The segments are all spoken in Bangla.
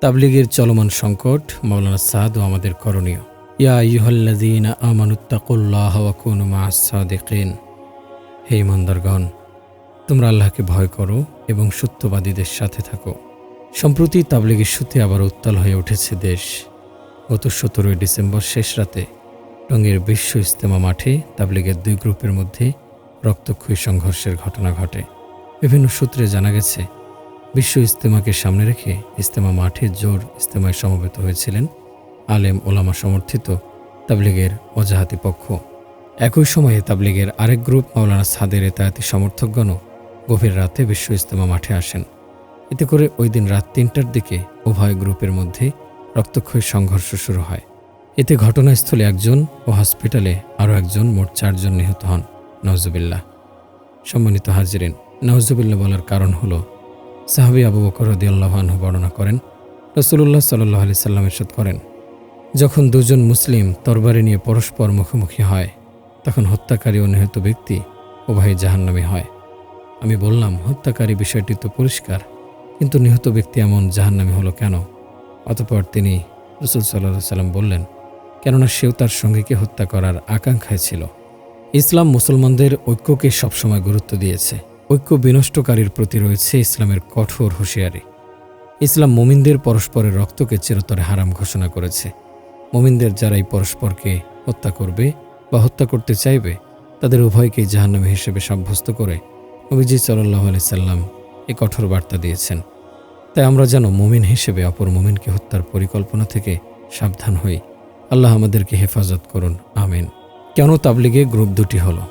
তাবলীগের চলমান সংকট, মাওলানা সাদ ও আমাদের করণীয়। ইয়া আইয়ুহাল্লাযীনা আমানুত্তাকুল্লাহ ওয়া কুনু মা'আস সাদিকিন। হে ঈমানদারগণ, তোমরা আল্লাহকে ভয় করো এবং সত্যবাদীদের সাথে থাকো। সম্প্রতি তাবলীগ ইস্যুতে আবার উত্তাল হয়ে উঠেছে দেশ। গত 17 ডিসেম্বর শেষ রাতে টঙ্গীর বিশ্ব ইজতেমা মাঠে তাবলীগের দুই গ্রুপের মধ্যে রক্তক্ষয়ী সংঘর্ষের ঘটনা ঘটে। বিভিন্ন সূত্রে জানা গেছে, বিশ্ব ইজতেমাকে সামনে রেখে ইজতেমা মাঠে জোর ইজতেমায় সমবেত হয়েছিলেন আলেম ওলামা সমর্থিত তাবলীগের ওজাহাতি পক্ষ। একই সময়ে তাবলীগের আরেক গ্রুপ মাওলানা সাদের এতায়াতি সমর্থকগণও গভীর রাতে বিশ্ব ইজতেমা মাঠে আসেন। এতে করে ওই দিন রাত ৩টার দিকে উভয় গ্রুপের মধ্যে রক্তক্ষয়ী সংঘর্ষ শুরু হয়। এতে ঘটনাস্থলে একজন ও হসপিটালে আরও একজন, মোট 4 জন নিহত হন। নাউজুবিল্লাহ। সম্মানিত হাজিরিন, নাউজুবিল্লাহ বলার কারণ হলো, সাহাবী আবু বকর রাদিয়াল্লাহু আনহু বর্ণনা করেন, রাসূলুল্লাহ সাল্লাল্লাহু আলাইহি সাল্লাম ইরশাদ করেন, যখন দুজন মুসলিম তরবারি নিয়ে পরস্পর মুখোমুখি হয়, তখন হত্যাকারী ও নিহত ব্যক্তি উভয়ই জাহান্নামী হয়। আমি বললাম, হত্যাকারী বিষয়টি তো পরিষ্কার, কিন্তু নিহত ব্যক্তি এমন জাহান্নামী হলো কেন? অতঃপর তিনি রাসূল সাল্লাল্লাহু আলাইহি সাল্লাম বললেন, কেননা সেও তার সঙ্গীকে হত্যা করার আকাঙ্ক্ষায় ছিল। ইসলাম মুসলমানদের ঐক্যকে সবসময় গুরুত্ব দিয়েছে। ঐক্য বিনষ্টকারীর প্রতি রয়েছে ইসলামের কঠোর হুঁশিয়ারি। ইসলাম মুমিনদের পরস্পরের রক্তকে চিরতরে হারাম ঘোষণা করেছে। মুমিনদের যারাই পরস্পরকে হত্যা করবে বা হত্যা করতে চাইবে, তাদের উভয়কেই জাহান্নামী হিসেবে সাব্যস্ত করে নবীজি সাল্লাল্লাহু আলাইহি সাল্লাম এই কঠোর বার্তা দিয়েছেন। তাই আমরা যেন মুমিন হিসেবে অপর মুমিনকে হত্যার পরিকল্পনা থেকে সাবধান হই। আল্লাহ আমাদেরকে হেফাজত করুন, আমিন। কেন তাবলীগে গ্রুপ দুটি হলো?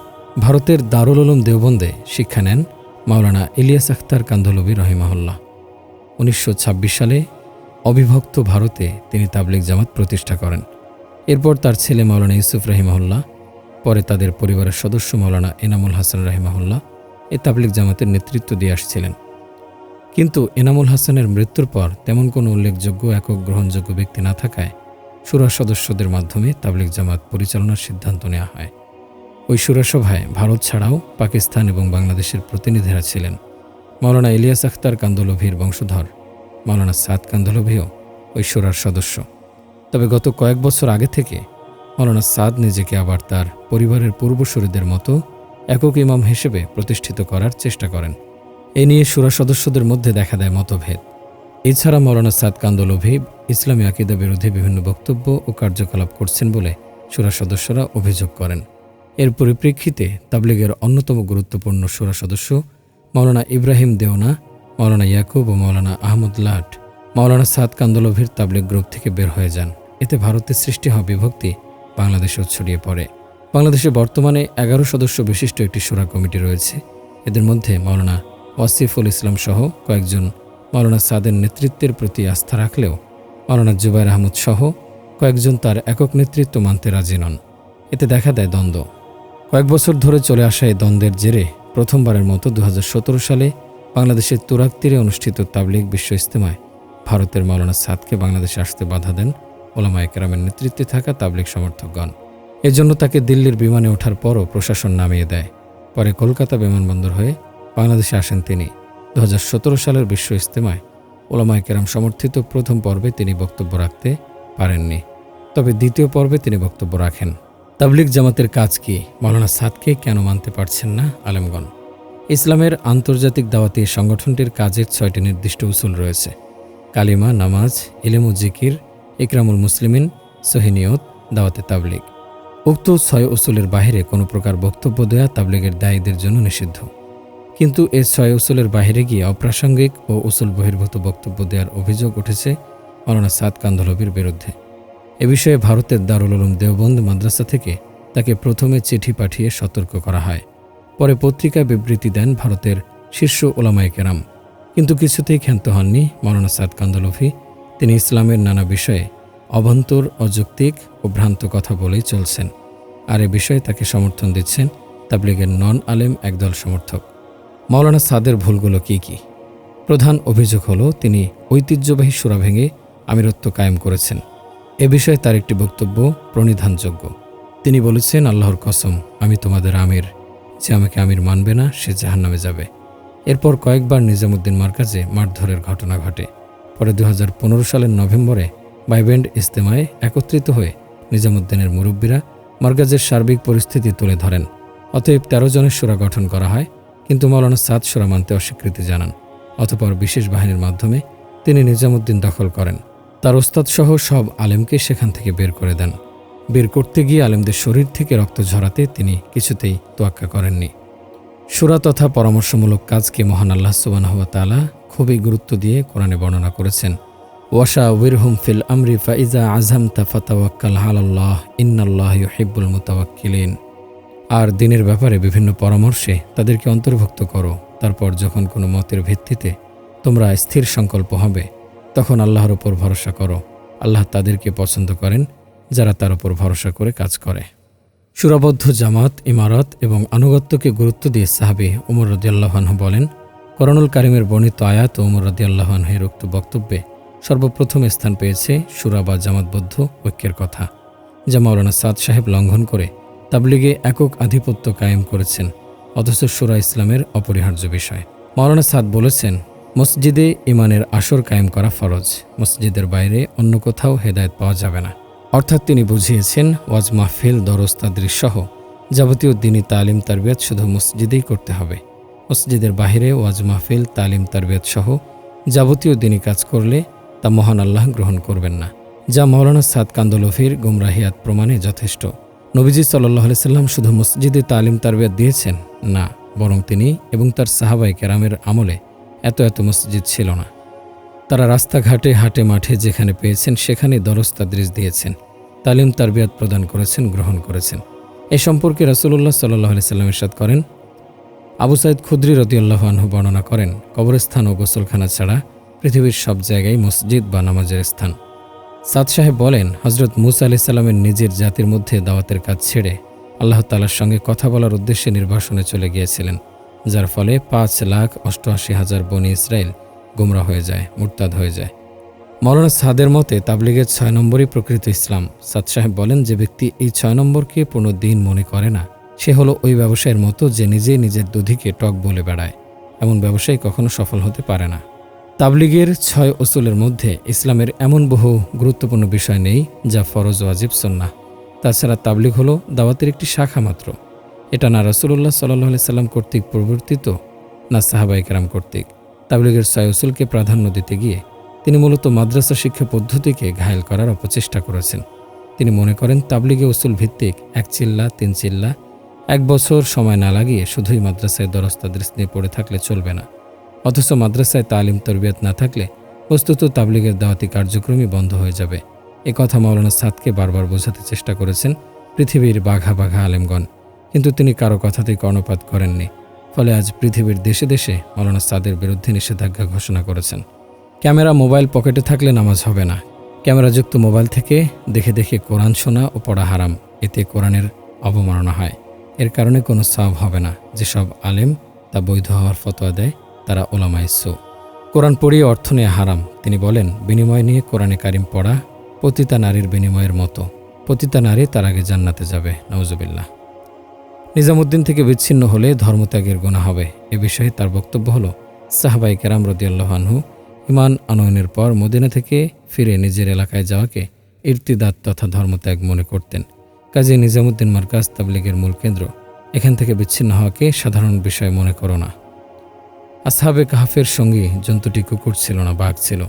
ভারতের দারুল উলুম দেওবন্দে শিক্ষা নেন মাওলানা ইলিয়াস আখতার কান্ধলভী রহিমাহুল্লাহ। 1926 সালে অবিভক্ত ভারতে তিনি তাবলীগ জামাত প্রতিষ্ঠা করেন। এরপর তার ছেলে মাওলানা ইউসুফ রহিমাহুল্লাহ, পরে তাদের পরিবারের সদস্য মাওলানা এনামুল হাসান রহিমাহুল্লাহ এ তাবলীগ জামাতের নেতৃত্ব দিয়ে আসছিলেন। কিন্তু এনামুল হাসানের মৃত্যুর পর তেমন কোনো উল্লেখযোগ্য একক গ্রহণযোগ্য ব্যক্তি না থাকায় শুরা সদস্যদের মাধ্যমে তাবলীগ জামাত পরিচালনার সিদ্ধান্ত নেওয়া হয়। ওই শুরা সভায় ভারত ছাড়াও পাকিস্তান এবং বাংলাদেশের প্রতিনিধিরা ছিলেন। মাওলানা ইলিয়াস আখতার কান্ধলভীর বংশধর মাওলানা সাদ কান্ধলভীও ওই শুরার সদস্য। তবে গত কয়েক বছর আগে থেকে মাওলানা সাদ নিজেকে আবার তার পরিবারের পূর্বসূরীদের মতো একক ইমাম হিসেবে প্রতিষ্ঠিত করার চেষ্টা করেন। এ নিয়ে শুরা সদস্যদের মধ্যে দেখা দেয় মতভেদ। এছাড়া মাওলানা সাদ কান্ধলভী ইসলামী আকীদা বিরোধী বিভিন্ন বক্তব্য ও কার্যকলাপ করছেন বলে শুরা সদস্যরা অভিযোগ করেন। এর পরিপ্রেক্ষিতে তাবলীগের অন্যতম গুরুত্বপূর্ণ শুরা সদস্য মাওলানা ইব্রাহিম দেওনা, মাওলানা ইয়াকুব ও মাওলানা আহমদ লাট মাওলানা সাদ কান্ধলভীর তাবলীগ গ্রুপ থেকে বের হয়ে যান। এতে ভারতের সৃষ্টি হওয়া বিভক্তি বাংলাদেশেও ছড়িয়ে পড়ে। বাংলাদেশে বর্তমানে 11 সদস্য বিশিষ্ট একটি শুরা কমিটি রয়েছে। এদের মধ্যে মাওলানা ওয়াসিফুল ইসলাম সহ কয়েকজন মাওলানা সাদের নেতৃত্বের প্রতি আস্থা রাখলেও মাওলানা জুবায়ের আহমদ সহ কয়েকজন তার একক নেতৃত্ব মানতে রাজি নন। এতে দেখা দেয় দ্বন্দ্ব। কয়েক বছর ধরে চলে আসা এই দ্বন্দ্বের জেরে প্রথমবারের মতো 2017 সালে বাংলাদেশের তুরাগ তীরে অনুষ্ঠিত তাবলীগ বিশ্ব ইজতেমায় ভারতের মাওলানা সাদকে বাংলাদেশে আসতে বাধা দেন ওলামায়ে কেরামের নেতৃত্বে থাকা তাবলীগ সমর্থকগণ। এজন্য তাকে দিল্লির বিমানে ওঠার পরও প্রশাসন নামিয়ে দেয়। পরে কলকাতা বিমানবন্দর হয়ে বাংলাদেশে আসেন তিনি। 2017 সালের বিশ্ব ইজতেমায় ওলামায়ে কেরাম সমর্থিত প্রথম পর্বে তিনি বক্তব্য রাখতে পারেননি, তবে দ্বিতীয় পর্বে তিনি বক্তব্য রাখেন। তাবলীগ জামাতের কাজ কি? মাওলানা সাদকে কেন মানতে পারছেন না আলেমগণ? ইসলামের আন্তর্জাতিক দাওয়াতি সংগঠনটির কাজের 6টি নির্দিষ্ট উসুল রয়েছে: কালিমা, নামাজ, ইলম ও জিকির, ইকরামুল মুসলিমিন, সহিহ নিয়ত, দাওয়াতে তাবলীগ। উক্ত 6 উসুলের বাহিরে কোনো প্রকার বক্তব্য দেয়া তাবলীগের দায়ীদের জন্য নিষিদ্ধ। কিন্তু এই 6 উসুলের বাহিরে গিয়ে অপ্রাসঙ্গিক ও উসুল বহির্ভূত বক্তব্য দেওয়ার অভিযোগ উঠেছে মাওলানা সাদ কান্ধলভীর বিরুদ্ধে। এ বিষয়ে ভারতের দারুল উলুম দেওবন্দ মাদ্রাসা থেকে তাকে প্রথমে চিঠি পাঠিয়ে সতর্ক করা হয়। পরে পত্রিকায় বিবৃতি দেন ভারতের শীর্ষ ওলামায়ে কেরাম। কিন্তু কিছুতেই ক্ষান্ত হননি মাওলানা সাদ কান্ধলভী। তিনি ইসলামের নানা বিষয়ে অভ্যন্তর, অযৌক্তিক ও ভ্রান্ত কথা বলেই চলছেন। আর এ বিষয়ে তাকে সমর্থন দিচ্ছেন তাবলীগের নন আলেম একদল সমর্থক। মাওলানা সাদের ভুলগুলো কি কি? প্রধান অভিযোগ হলো তিনি ঐতিহ্যবাহী শুরা ভেঙে আমিরত্ব কায়েম করেছেন। এ বিষয়ে তার একটি বক্তব্য প্রণিধানযোগ্য। তিনি বলেছেন, আল্লাহর কসম, আমি তোমাদের আমির, যে আমাকে আমির মানবে না সে জাহান্নামে যাবে। এরপর কয়েকবার নিজামুদ্দিন মারকাজে মারধরের ঘটনা ঘটে। পরে 2015 সালের নভেম্বরে বাইব্যান্ড ইজতেমায় একত্রিত হয়ে নিজামুদ্দিনের মুরব্বীরা মারকাজের সার্বিক পরিস্থিতি তুলে ধরেন। অতএব 13 জনের শূরা গঠন করা হয়, কিন্তু মাওলানা সাদ শূরা মানতে অস্বীকৃতি জানান। অতঃপর বিশেষ বাহিনীর মাধ্যমে তিনি নিজামুদ্দিন দখল করেন। তার ওস্তাদসহ সব আলেমকে সেখান থেকে বের করে দেন। বের করতে গিয়ে আলেমদের শরীর থেকে রক্ত ঝরাতে তিনি কিছুতেই তোয়াক্কা করেননি। শূরা তথা পরামর্শমূলক কাজকে মহান আল্লাহ সুবহানাহু ওয়া তাআলা খুবই গুরুত্ব দিয়ে কোরআনে বর্ণনা করেছেন। ওয়াশাওয়িরহুম ফিল আমরি ফাইজা আযহামতা ফাতাওয়াক্কাল আলাল্লাহ ইন্নাল্লাহা ইউহিব্বুল মুতাওয়াক্কিলিন। আর দিনের ব্যাপারে বিভিন্ন পরামর্শে তাদেরকে অন্তর্ভুক্ত করো। তারপর যখন কোনো মতের ভিত্তিতে তোমরা স্থির সংকল্প হবে, তখন আল্লাহর ওপর ভরসা করো। আল্লাহ তাদেরকে পছন্দ করেন যারা তার উপর ভরসা করে কাজ করে। শূরাবদ্ধ জামাত, ইমারত এবং আনুগত্যকে গুরুত্ব দিয়ে সাহাবী ওমর রাদিয়াল্লাহু আনহু বলেন, কোরআনুল কারীমের বর্ণিত আয়াত ও ওমর রাদিয়াল্লাহু আনহুর উক্ত বক্তব্যে সর্বপ্রথম স্থান পেয়েছে শূরা বা জামাতবদ্ধ ঐক্যের কথা, যা মাওলানা সাদ সাহেব লঙ্ঘন করে তাবলিগে একক আধিপত্য কায়েম করেছেন, অথচ শূরা ইসলামের অপরিহার্য বিষয়। মাওলানা সাদ বলেছেন, মসজিদে ইমানের আসর কায়েম করা ফরজ, মসজিদের বাইরে অন্য কোথাও হেদায়েত পাওয়া যাবে না। অর্থাৎ তিনি বুঝিয়েছেন ওয়াজ মাহফিল, দরস, তাদরিস সহ যাবতীয় দ্বীনি তালিম তারবিয়াত শুধু মসজিদেই করতে হবে। মসজিদের বাহিরে ওয়াজ মাহফিল, তালিম তারবিয়াত সহ যাবতীয় দ্বীনি কাজ করলে তা মহান আল্লাহ গ্রহণ করবেন না, যা মাওলানা সাদ কান্দলভির গুমরাহিয়াত প্রমাণে যথেষ্ট। নবীজি সাল্লাল্লাহু আলাইহি সাল্লাম শুধু মসজিদে তালিম তারবিয়াত দিয়েছেন না, বরং তিনি এবং তার সাহাবায়ে কেরামের আমলে এত মসজিদ ছিল না। তারা রাস্তাঘাটে, হাটে, মাঠে যেখানে পেয়েছেন সেখানে দরস তাদরিস দিয়েছেন, তালিম তারবিয়াত প্রদান করেছেন, গ্রহণ করেছেন। এ সম্পর্কে রাসূলুল্লাহ সাল্লাল্লাহু আলাইহি সাল্লাম ইরশাদ করেন, আবু সাঈদ খুদরি রাদিয়াল্লাহু আনহু বর্ণনা করেন, কবরস্থান ও গোসলখানা ছাড়া পৃথিবীর সব জায়গায় মসজিদ বা নামাজের স্থান। সাদ সাহেব বলেন, হযরত মূসা আলাইহিস সালামের নিজের জাতির মধ্যে দাওয়াতের কাজ ছেড়ে আল্লাহ তাআলার সঙ্গে কথা বলার উদ্দেশ্যে নির্বাসনে চলে গিয়েছিলেন, যার ফলে 5,88,000 বনি ইসরায়েল গোমরা হয়ে যায়, মুরতাদ হয়ে যায়। মাওলানা সাদের মতে তাবলিগের 6 নম্বরই প্রকৃত ইসলাম। সাদ সাহেব বলেন, যে ব্যক্তি এই 6 নম্বরকে কোনো দিন মনে করে না, সে হলো ওই ব্যবসায়ের মতো যে নিজেই নিজের দুধিকে টক বলে বেড়ায়। এমন ব্যবসায়ী কখনো সফল হতে পারে না। তাবলিগের 6 উসুলের মধ্যে ইসলামের এমন বহু গুরুত্বপূর্ণ বিষয় নেই যা ফরজ, ওয়াজিব, সুন্নাহ। তাছাড়া তাবলিগ হলো দাওয়াতের একটি শাখা মাত্র। এটা না রাসূলুল্লাহ সাল্লাল্লাহু আলাইহি সাল্লাম কর্তৃক প্রবর্তিত, না সাহাবায়ে কেরাম কর্তৃক। তাবলিগের 6 উসুলকে প্রাধান্য দিতে গিয়ে তিনি মূলত মাদ্রাসা শিক্ষা পদ্ধতিকে ঘায়েল করার অপচেষ্টা করেছেন। তিনি মনে করেন তাবলিগে উসুল ভিত্তিক 1 চিল্লা, 3 চিল্লা, 1 বছর সময় না লাগিয়ে শুধুই মাদ্রাসায় দরস তাদরিস নিয়ে পড়ে থাকলে চলবে না। অথচ মাদ্রাসায় তালিম তরবিয়ত না থাকলে বস্তুত তাবলিগের দাওয়াতি কার্যক্রমই বন্ধ হয়ে যাবে। এ কথা মাওলানা সাদকে বারবার বোঝাতে চেষ্টা করেছেন পৃথিবীর বাঘা বাঘা আলেমগণ, কিন্তু তিনি কারো কথাতেই কর্ণপাত করেননি। ফলে আজ পৃথিবীর দেশে দেশে মাওলানা সাদের বিরুদ্ধে নিষেধাজ্ঞা ঘোষণা করেছেন। ক্যামেরা, মোবাইল পকেটে থাকলে নামাজ হবে না। ক্যামেরাযুক্ত মোবাইল থেকে দেখে দেখে কোরআন শোনা ও পড়া হারাম। এতে কোরআনের অবমাননা হয়। এর কারণে কোনো সওয়াব হবে না। যেসব আলেম তা বৈধ হওয়ার ফতোয়া দেয় তারা উলামায়ে সু। কোরআন পড়িয়ে অর্থ নেওয়া হারাম। তিনি বলেন, বিনিময় নিয়ে কোরআনে কারিম পড়া পতিতা নারীর বিনিময়ের মতো। পতিতা নারী তার আগে জান্নাতে যাবে, নাউজুবিল্লাহ। নিজামুদ্দিন থেকে বিচ্ছিন্ন হলে ধর্মত্যাগের গুনাহ হবে। এ বিষয়ে তার বক্তব্য হলো, সাহাবায়ে কেরাম রাদিয়াল্লাহু আনহু ঈমান আনয়নের পর মদিনা থেকে ফিরে নিজের এলাকায় যাওয়াকে ইরতিদাদ তথা ধর্মত্যাগ মনে করতেন। কাজে নিজামুদ্দিন মারকাজ তাবলিগের মূল কেন্দ্র। এখান থেকে বিচ্ছিন্ন হওয়াকে সাধারণ বিষয় মনে করো না। আসহাবে কাহাফের সঙ্গী জন্তুটি কুকুর ছিল না, বাঘ ছিল।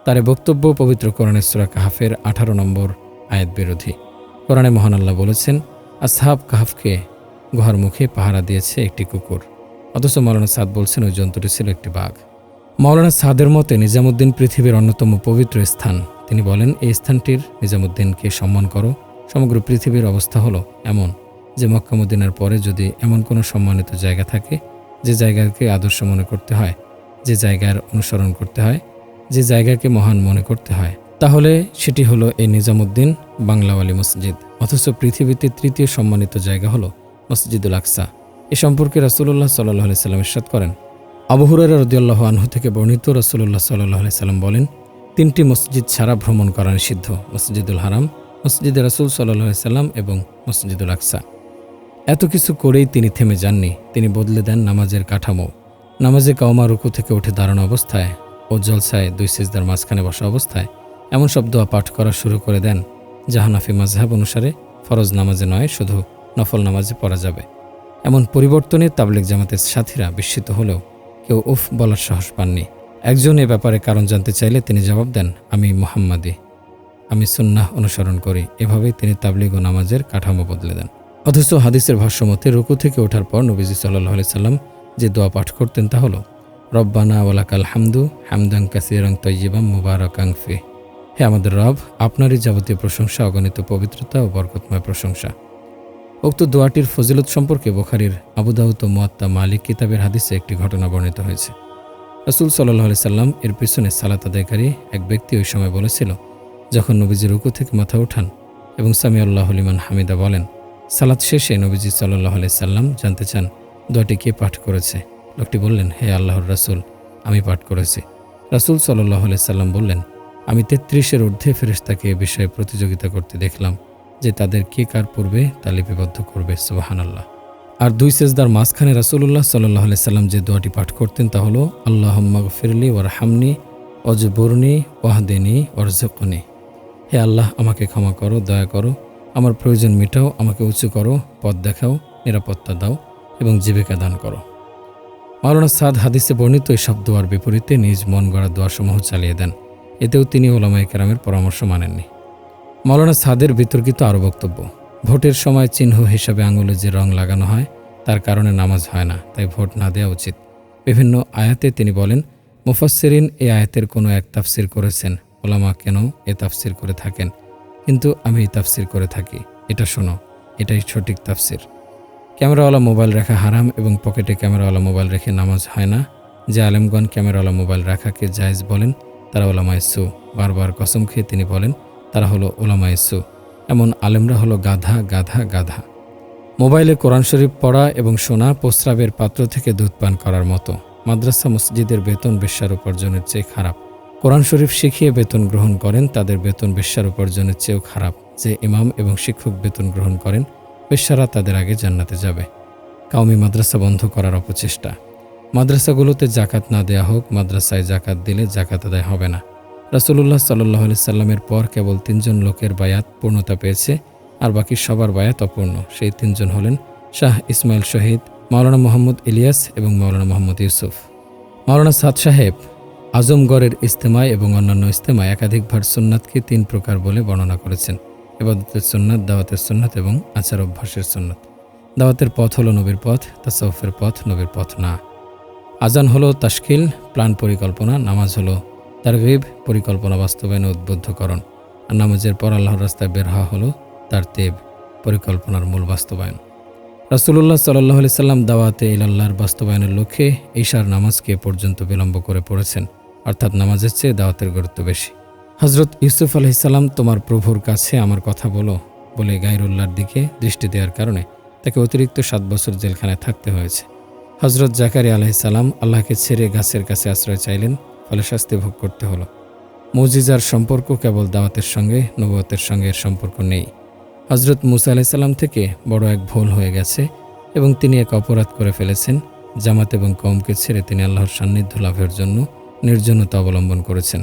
তার বক্তব্য পবিত্র কোরআনের সূরা কাহাফের 18 নম্বর আয়াত বিরোধী। কোরআনে মহান আল্লাহ বলেছেন, আসহাব কাহাফকে গুহার মুখে পাহারা দিয়েছে একটি কুকুর। অথচ মাওলানা সাদ বলছেন ওই জন্তুটি ছিল একটি বাঘ। মাওলানা সাদের মতে নিজামুদ্দিন পৃথিবীর অন্যতম পবিত্র স্থান। তিনি বলেন, এই স্থানটির নিজামুদ্দিনকে সম্মান করো। সমগ্র পৃথিবীর অবস্থা হলো এমন যে মক্কা মদিনার পরে যদি এমন কোনো সম্মানিত জায়গা থাকে, যে জায়গাকে আদর্শ মনে করতে হয়, যে জায়গার অনুসরণ করতে হয়, যে জায়গাকে মহান মনে করতে হয়, তাহলে সেটি হলো এই নিজামুদ্দিন বাংলাওয়ালি মসজিদ। অথচ পৃথিবীতে তৃতীয় সম্মানিত জায়গা হলো মসজিদুল আকসা। এ সম্পর্কে রাসূলুল্লাহ সাল্লাল্লাহু আলাইহি সাল্লাম ইরশাদ করেন, আবু হুরায়রা রাদিয়াল্লাহু আনহু থেকে বর্ণিত, রাসূলুল্লাহ সাল্লাল্লাহু আলাইহি সাল্লাম বলেন, 3টি মসজিদ ছাড়া ভ্রমণ করা নিষিদ্ধ: মসজিদুল হারাম, মসজিদে রাসূল সাল্লাল্লাহু আলাইহি সাল্লাম এবং মসজিদুল আকসা। এত কিছু করেই তিনি থেমে যাননি। তিনি বদলে দেন নামাজের কাঠামো। নামাজে কাওমা রুকু থেকে উঠে দাঁড়ানো অবস্থায় ও জলসায় 2 সিজদার মাঝখানে বসা অবস্থায় এমন সব দোয়া পাঠ করা শুরু করে দেন যা হানাফি মাযহাব অনুসারে ফরজ নামাজে নয়, শুধু নফল নামাজে পড়া যাবে। এমন পরিবর্তনে তাবলীগ জামাতের সাথীরা বিস্মিত হলেও কেউ উফ বলার সাহস পাননি। একজন এ ব্যাপারে কারণ জানতে চাইলে তিনি জবাব দেন, আমি মুহাম্মাদি, আমি সুন্নাহ অনুসরণ করি। এভাবেই তিনি তাবলীগ ও নামাজের কাঠামো বদলে দেন। অথচ হাদিসের ভাষ্যমতে রুকু থেকে ওঠার পর নবীজি সাল্লাল্লাহু আলাইহি সাল্লাম যে দোয়া পাঠ করতেন তা হলো, রব্বানা ওয়ালাকাল হামদু হামদান কাসীরান তাইয়্যিবান মুবারাকান ফিহ। হে আমাদের রব, আপনারই যাবতীয় প্রশংসা, অগণিত পবিত্রতা ও বরকতময় প্রশংসা। উক্ত দোয়াটির ফজিলত সম্পর্কে বুখারীর আবু দাউদ ও মুয়াত্তা মালিক কিতাবের হাদিসে একটি ঘটনা বর্ণিত হয়েছে। রাসূল সাল্লাল্লাহু আলাইহি সাল্লাম এর পিছনে সালাত আদায়কারী এক ব্যক্তি ওই সময় বলেছিল, যখন নবীজি রুকু থেকে মাথা উঠান এবং সামি আল্লাহু লিমান হামিদা বলেন, সালাত শেষে নবীজি সাল্লাল্লাহু আলাইহি সাল্লাম জানতে চান দোয়াটি কে পাঠ করেছে। লোকটি বললেন, হে আল্লাহর রাসূল, আমি পাঠ করেছি। রাসূল সাল্লাল্লাহু আলাইহি সাল্লাম বললেন, আমি 33-এর ঊর্ধ্বে ফেরেশতাকে এ বিষয়ে প্রতিযোগিতা করতে দেখলাম যে তাদের কে কার পূর্বে তা লিপিবদ্ধ করবে। সুবহানাল্লাহ। আর 2 সিজদার মাঝখানে রাসূলুল্লাহ সাল্লাল্লাহু আলাইহি সাল্লাম যে দোয়াটি পাঠ করতেন তা হলো, আল্লাহুম্মা গফিরলি ওয়ারহামনি ওয়াজবুরনি ওয়াহদিনি ওয়ারযুকনি। হে আল্লাহ, আমাকে ক্ষমা করো, দয়া করো, আমার প্রয়োজন মেটাও, আমাকে উঁচু করো, পথ দেখাও, নিরাপত্তা দাও এবং জীবিকা দান করো। মাওলানা সাদ হাদিসে বর্ণিত এই সব দোয়ার বিপরীতে নিজ মন গড়া দোয়াসমূহ চালিয়ে দেন। এতেও তিনি উলামায়ে কেরামের পরামর্শ মানেননি। মাওলানা সাদের বিতর্কিত আরও বক্তব্য, ভোটের সময় চিহ্ন হিসাবে আঙুলে যে রং লাগানো হয় তার কারণে নামাজ হয় না, তাই ভোট না দেওয়া উচিত। বিভিন্ন আয়াতে তিনি বলেন, মুফাসসিরিন এই আয়াতের কোনো এক তাফসির করেছেন, উলামা কেন এ তাফসির করে থাকেন, কিন্তু আমি এই তাফসির করে থাকি, এটা শোনো, এটাই সঠিক তাফসির। ক্যামেরাওয়ালা মোবাইল রাখা হারাম এবং পকেটে ক্যামেরাওয়ালা মোবাইল রেখে নামাজ হয় না। যে আলেমগণ ক্যামেরাওয়ালা মোবাইল রাখাকে জায়েজ বলেন তারা উলামায়ে সু। বারবার কসম খেয়ে তিনি বলেন তারা হলো উলামায়ে সু। এমন আলেমরা হলো গাধা গাধা গাধা। মোবাইলে কোরআন শরীফ পড়া এবং শোনা প্রস্রাবের পাত্র থেকে দুধ পান করার মতো। মাদ্রাসা মসজিদের বেতন বেশ্যার উপার্জনের চেয়ে খারাপ। কোরআন শরীফ শিখিয়ে বেতন গ্রহণ করেন তাদের বেতন বেশ্যার উপার্জনের চেয়েও খারাপ। যে ইমাম এবং শিক্ষক বেতন গ্রহণ করেন বেশ্যারা তাদের আগে জান্নাতে যাবে। কাউমি মাদ্রাসা বন্ধ করার অপচেষ্টা। মাদ্রাসাগুলোতে জাকাত না দেয়া হোক, মাদ্রাসায় জাকাত দিলে জাকাত আদায় হবে না। রাসূলুল্লাহ সাল্লাল্লাহু আলাইহি সাল্লামের পর কেবল 3 জন লোকের বায়াত পূর্ণতা পেয়েছে, আর বাকি সবার বায়াত অপূর্ণ। সেই 3 জন হলেন শাহ ইসমাইল শহীদ, মাওলানা মোহাম্মদ ইলিয়াস এবং মাওলানা মোহাম্মদ ইউসুফ। মাওলানা সাদ সাহেব আজমগড়ের ইজতেমায় এবং অন্যান্য ইজতেমায় একাধিকবার সুন্নাতকে 3 প্রকার বলে বর্ণনা করেছেন: ইবাদতের সুন্নাত, দাওয়াতের সুন্নাত এবং আচার অভ্যাসের সুন্নাত। দাওয়াতের পথ হলো নবীর পথ, তাসাউফের পথ নবীর পথ না। আজান হলো তাশকিল, প্ল্যান পরিকল্পনা। নামাজ হলো তারগিব, পরিকল্পনা বাস্তবায়নে উদ্বুদ্ধকরণ। আর নামাজের পর আল্লাহর রাস্তায় বের হওয়া হলো তারতিব, পরিকল্পনার মূল বাস্তবায়ন। রাসূলুল্লাহ সাল্লাল্লাহু আলাইহি সাল্লাম দাওয়াতে ইলাল্লাহর বাস্তবায়নের লক্ষ্যে ঈশার নামাজকে পর্যন্ত বিলম্ব করে পড়েছেন, অর্থাৎ নামাজের চেয়ে দাওয়াতের গুরুত্ব বেশি। হযরত ইউসুফ আলাইহিস সালাম তোমার প্রভুর কাছে আমার কথা বলে গায়রুল্লাহর দিকে দৃষ্টি দেওয়ার কারণে তাকে অতিরিক্ত 7 বছর জেলখানায় থাকতে হয়েছে। হযরত জাকারিয়া আলাইহিস সালাম আল্লাহকে ছেড়ে গাছের কাছে আশ্রয় চাইলেন, ফলে শাস্তি ভোগ করতে হলো। মুজিজার সম্পর্ক কেবল দাওয়াতের সঙ্গে, নবুয়তের সঙ্গে এর সম্পর্ক নেই। হযরত মুসা আলাইহিস সালাম থেকে বড় এক ভুল হয়ে গেছে এবং তিনি এক অপরাধ করে ফেলেছেন। জামাত এবং কওমকে ছেড়ে তিনি আল্লাহর সান্নিধ্য লাভের জন্য নির্জনতা অবলম্বন করেছেন।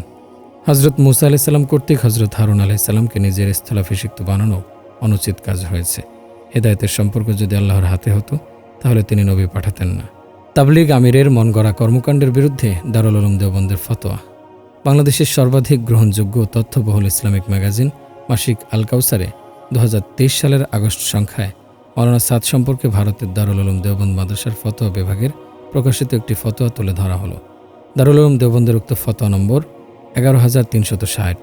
হযরত মুসা আলাইহিস সালাম কর্তৃক হযরত হারুন আলাইহিস সালামকে নিজের স্থলাভিষিক্ত বানানো অনুচিত কাজ হয়েছে। হেদায়েতের সম্পর্ক যদি আল্লাহর হাতে হতো তাহলে তিনি নবী পাঠাতেন না। তাবলীগ আমিরের মন গড়া কর্মকাণ্ডের বিরুদ্ধে দারুল উলুম দেওবন্দের ফতোয়া। বাংলাদেশের সর্বাধিক গ্রহণযোগ্য তথ্যবহুল ইসলামিক ম্যাগাজিন মাসিক আল কাউসারে 2023 সালের আগস্ট সংখ্যায় মাওলানা সাদ সম্পর্কে ভারতের দারুল উলুম দেওবন্দ মাদ্রাসার ফতোয়া বিভাগের প্রকাশিত একটি ফতোয়া তুলে ধরা হলো। দারুল উলুম দেওবন্দের উক্ত ফতোয়া নম্বর 11360।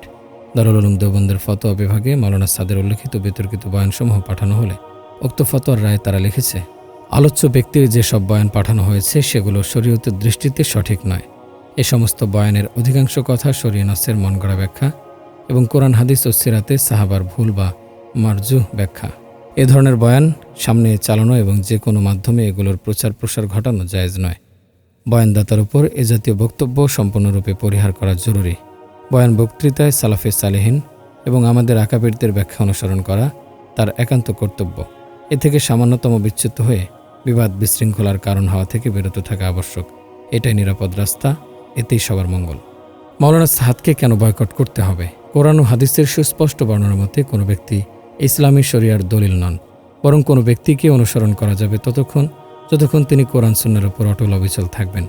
দারুল উলুম দেওবন্দের ফতোয়া বিভাগে মাওলানা সাদের উল্লেখিত বিতর্কিত বয়ানসমূহ পাঠানো হলে উক্ত ফতোয়ার রায় তারা লিখেছে, আলোচ্য ব্যক্তির যেসব বয়ান পাঠানো হয়েছে সেগুলো শরীয়তের দৃষ্টিতে সঠিক নয়। এ সমস্ত বয়ানের অধিকাংশ কথা শরীয় নাসের মনগড়া ব্যাখ্যা এবং কোরআন হাদিস ও সিরাতে সাহাবার ভুল বা মারজুহ ব্যাখ্যা। এ ধরনের বয়ান সামনে চালানো এবং যে কোনো মাধ্যমে এগুলোর প্রচার প্রসার ঘটানো জায়েজ নয়। বয়ানদাতার উপর এ জাতীয় বক্তব্য সম্পূর্ণরূপে পরিহার করা জরুরি। বয়ান বক্তৃতায় সালাফে সালেহিন এবং আমাদের আকাবিরদের ব্যাখ্যা অনুসরণ করা তার একান্ত কর্তব্য। এ থেকে সামান্যতম বিচ্যুত হয়ে বিবাদ বিশৃঙ্খলার কারণ হওয়া থেকে বিরত থাকা আবশ্যক। এটাই নিরাপদ রাস্তা, এতেই সবার মঙ্গল। মাওলানা সাদকে কেন বয়কট করতে হবে? কোরআন ও হাদিসের সুস্পষ্ট বর্ণনার মতে কোনো ব্যক্তি ইসলামী শরিয়ার দলিল নন, বরং কোনো ব্যক্তিকে অনুসরণ করা যাবে যতক্ষণ তিনি কোরআন সুন্নাহর উপর অটল অবিচল থাকবেন।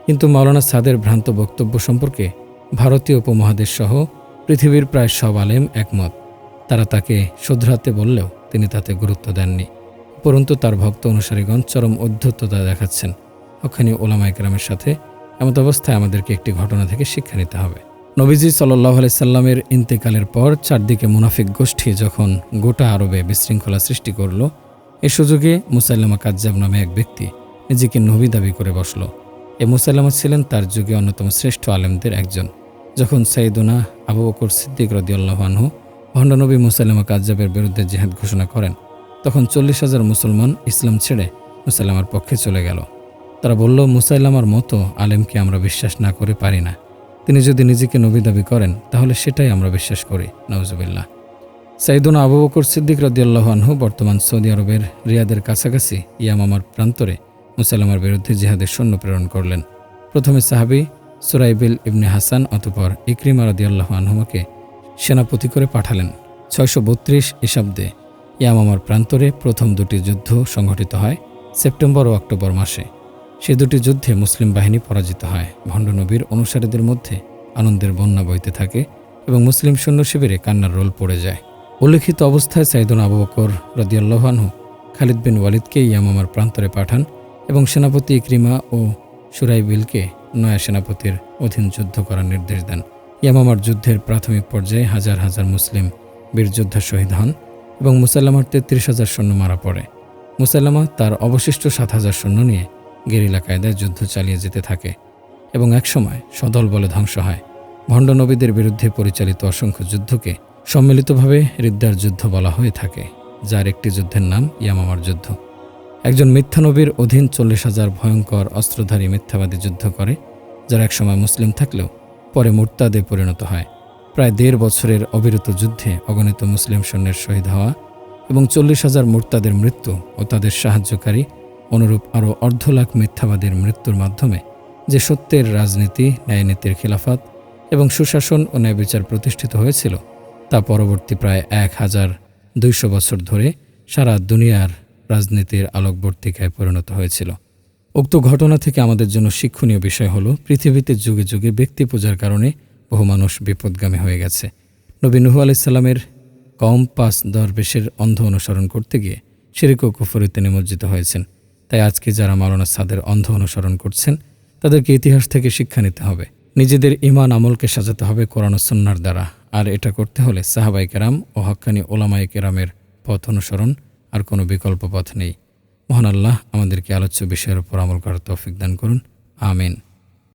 কিন্তু মাওলানা সাদের ভ্রান্ত বক্তব্য সম্পর্কে ভারতীয় উপমহাদেশ সহ পৃথিবীর প্রায় সব আলেম একমত। তারা তাকে শুধরাতে বললেও তিনি তাতে গুরুত্ব দেননি, উপরন্তু তার ভক্ত অনুসারীগণ চরম ঔদ্ধত্যতা দেখাচ্ছেন। হক্কানি ওলামায়ে কেরামের সাথে এমত অবস্থায় আমাদেরকে একটি ঘটনা থেকে শিক্ষা নিতে হবে। নবীজি সাল্লাল্লাহু আলাইহি সাল্লামের ইন্তেকালের পর চারদিকে মুনাফিক গোষ্ঠী যখন গোটা আরবে বিশৃঙ্খলা সৃষ্টি করল, এ সুযোগে মুসাইলামা কাজ্জাব নামে এক ব্যক্তি নিজেকে নবী দাবি করে বসল। এ মুসাইলামা ছিলেন তার যুগে অন্যতম শ্রেষ্ঠ আলেমদের একজন। যখন সাইয়েদুনা আবু বকর সিদ্দিক রাদিয়াল্লাহু আনহু ভণ্ডনবী মুসাইলামা কাজ্জাবের বিরুদ্ধে জিহাদ ঘোষণা করেন, তখন 40,000 মুসলমান ইসলাম ছেড়ে মুসাইলামার পক্ষে চলে গেল। তারা বলল, মুসাইলামার মতো আলেমকে আমরা বিশ্বাস না করে পারি না। তিনি যদি নিজেকে নবী দাবি করেন তাহলে সেটাই আমরা বিশ্বাস করি। নাউজুবিল্লাহ। সাইয়েদুনা আবু বকর সিদ্দিক রাদিয়াল্লাহু আনহু বর্তমান সৌদি আরবের রিয়াদের কাছাকাছি ইয়ামামার প্রান্তরে মুসাইলামার বিরুদ্ধে জিহাদের সৈন্য প্রেরণ করলেন। প্রথমে সাহাবী সুরাইবিল ইবনে হাসান অতঃপর ইকরিমা রাদিয়াল্লাহু আনহুমাকে সেনাপতি করে পাঠালেন। 632 খ্রিস্টাব্দে ইয়ামামার প্রান্তরে প্রথম দুটি যুদ্ধ সংঘটিত হয় সেপ্টেম্বর ও অক্টোবর মাসে। সে দুটি যুদ্ধে মুসলিম বাহিনী পরাজিত হয়। ভণ্ডনবীর অনুসারীদের মধ্যে আনন্দের বন্যা বইতে থাকে এবং মুসলিম সৈন্য শিবিরে কান্নার রোল পড়ে যায়। উল্লেখিত অবস্থায় সাইয়েদুনা আবু বকর রাদিয়াল্লাহু আনহু খালিদ বিন ওয়ালিদকে ইয়ামামার প্রান্তরে পাঠান এবং সেনাপতি ইকরিমা ও সুরাইবিলকে নয়া সেনাপতির অধীন যুদ্ধ করার নির্দেশ দেন। ইয়ামামার যুদ্ধের প্রাথমিক পর্যায়ে হাজার হাজার মুসলিম বীরযোদ্ধা শহীদ হন এবং মুসাইলামার 33,000 সৈন্য মারা পড়ে। মুসাইলামা তার অবশিষ্ট 7,000 সৈন্য নিয়ে গেরিলা কায়দায় যুদ্ধ চালিয়ে যেতে থাকে এবং একসময় সদল বলে ধ্বংস হয়। ভণ্ড নবীদের বিরুদ্ধে পরিচালিত অসংখ্য যুদ্ধকে সম্মিলিতভাবে রিদ্দার যুদ্ধ বলা হয়ে থাকে, যার একটি যুদ্ধের নাম ইয়ামামার যুদ্ধ। একজন মিথ্যা নবীর অধীন 40,000 ভয়ঙ্কর অস্ত্রধারী মিথ্যাবাদী যুদ্ধ করে, যারা একসময় মুসলিম থাকলেও পরে মুরতাদে পরিণত হয়। প্রায় 1.5 বছরের অবিরত যুদ্ধে অগণিত মুসলিম সৈন্যের শহীদ হওয়া এবং 40,000 মুরতাদের মৃত্যু ও তাদের সাহায্যকারী অনুরূপ আরও 1,200,000 মিথ্যাবাদীর মৃত্যুর মাধ্যমে যে সত্যের রাজনীতি, ন্যায়নীতির খিলাফত এবং সুশাসন ও ন্যায় বিচার প্রতিষ্ঠিত হয়েছিল, তা পরবর্তী প্রায় 1200 বছর ধরে সারা দুনিয়ার রাজনীতির আলোকবর্তিকায় পরিণত হয়েছিল। উক্ত ঘটনা থেকে আমাদের জন্য শিক্ষণীয় বিষয় হলো, পৃথিবীতে যুগে যুগে ব্যক্তি পূজার কারণে বহু মানুষ বিপদগামী হয়ে গেছে। নবী নূহ আলাইহিস সালামের কওম 5 দরবেশের অন্ধ অনুসরণ করতে গিয়ে শিরক ও কুফরিতে নিমজ্জিত হয়েছেন। তাই আজকে যারা মাওলানা সাদের অন্ধ অনুসরণ করছেন, তাদেরকে ইতিহাস থেকে শিক্ষা নিতে হবে। নিজেদের ঈমান আমলকে সাজাতে হবে কোরআন ও সুন্নাহর দ্বারা। আর এটা করতে হলে সাহাবায়ে কেরাম ও হক্কানি ওলামায়ে কেরামের পথ অনুসরণ, আর কোনো বিকল্প পথ নেই। মহান আল্লাহ আমাদেরকে আলোচ্য বিষয়ের উপর আমল করার তৌফিক দান করুন। আমিন।